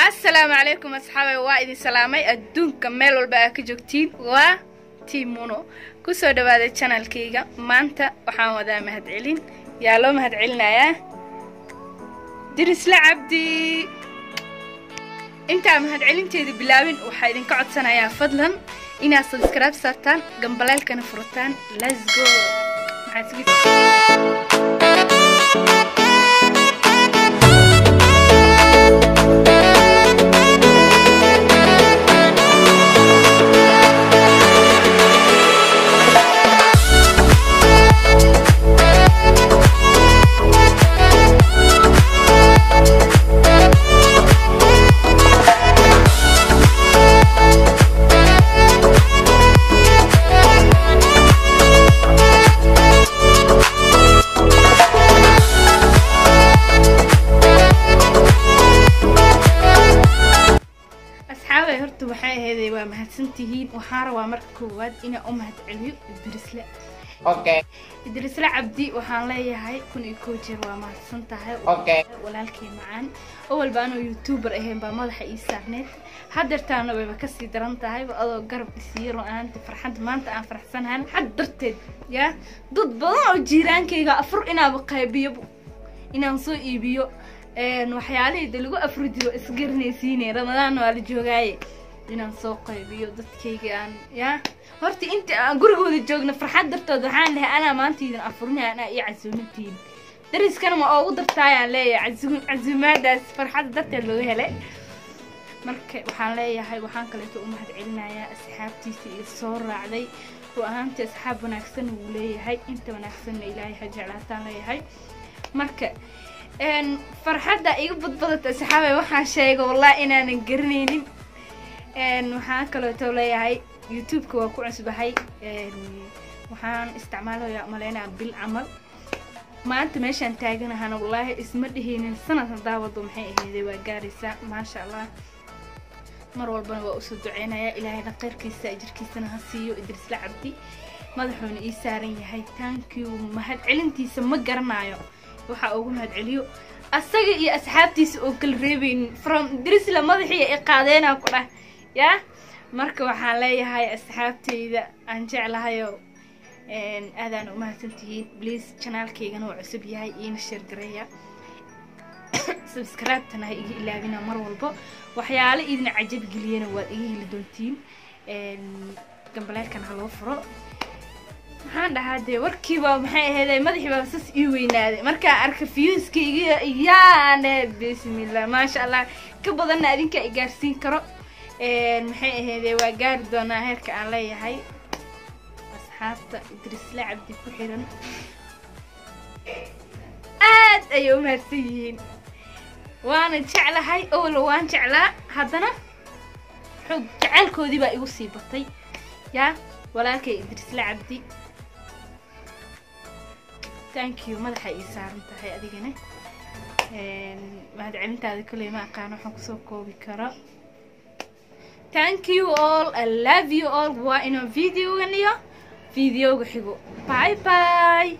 السلام عليكم أصحابي وايد سلامي الدنيا ميل والبا كجوجتين و تيمونو كسو دواده channel كيغا مانتا waxaan wadaa mahad celin yaa loo mahad celinayaa dirisla cabdi inta mahad celinteedu bilaabin waxa idin ka codsanayaa fadlan inaad subscribe saartaan gambaleelkana furtaan let's go mahadsantihiin waxaan rabaa marka koowaad inaan u mahad celiyo Idrisla Idrisla Cabdi waxaan leeyahay kun iyo koow jeer waa mahadsan tahay walaalkay macaan awal baan YouTuber ahayn baa madaxa ii saarneed hadartaana way ka sii daran tahay adoo garab isiir oo aan farxad maanta aan faraxsanahay hadarteed ya dad badan oo jiiraankayga afur inaaba qaybiyo inaan soo iibiyo waxyaalaha lagu afridiyo isgarnaysiinay Ramadaan waa la joogay inaan soo qaybiyo dadkaygaan ya horti inta aan gurigooda joogna farxad dartood waxaan leeyahay ana maanta idin afurnaa ana iyo casuumatiin dariskana ma ugu dartaayaan leeyahay casuumadaas farxad darteed loo helay marka waxaan leeyahay waxaan kale oo mahad celinayaa asxaabtiisa iyo soo raacday oo ahaantii asxaab wanaagsan uu leeyahay inta wanaagsan ilaahay ha jeclaataan leeyahay marka farxadda iga badbadata asxaabay waxaan sheegay wallahi inaanan garanaynin waxaan kale oo leeyahay YouTube-ka waa ku cusbahay waxaan isticmaalayaa maleena bil amal maanta meeshan taaganahay wallahi isma dhihinin sanad daawado maxay ahayd waa gaaraysa ma sha Allah mar walba waa u soo duceynaya ilaahay qeyrkiisa ajirkiisana ha siiyo Idrisla Cabdi madaxuuna ii saaran yahay thank you mahad celintiisa ma garanayo waxa ugu mahad celiyo asaga iyo asxaabtiisa oo kala reebin from Idrisla madaxii ay qaadeenaa ku dhah ya marka waxaan leeyahay asxaabtayda aan jeclahayo aadaan u mahadsantihiin please channelkeygana waa cusub yahay ina share gareeya subscribe tana iga ilaabina mar walba waxyaalo idin cajab galiyana waa iga heli doontiin gambaleelkan halo furo waxaan dhahaday warkiiba maxay ahayd madaxiiba sas ii weynaaday marka arka viewskayga yaane bismillah ma sha Allah ka badan adinka i gaarsiin karo maxay ahayd waa gaari doonaa heerka aan leeyahay asxaabta Idrisla Cabdi ku xiran aad ayuu mahadsanyihiin waana jeclahay oo waan jeclaa haddana xog jacaylkoodii baa igu sii batay ya walaalkay Idrisla Cabdi thank you madaxa ii saaran tahay adigana mahad celintaada kale ma aqaan waxaan ku soo koobi karo thank you all I love you all waa inoo video ganiyo video xigo bye bye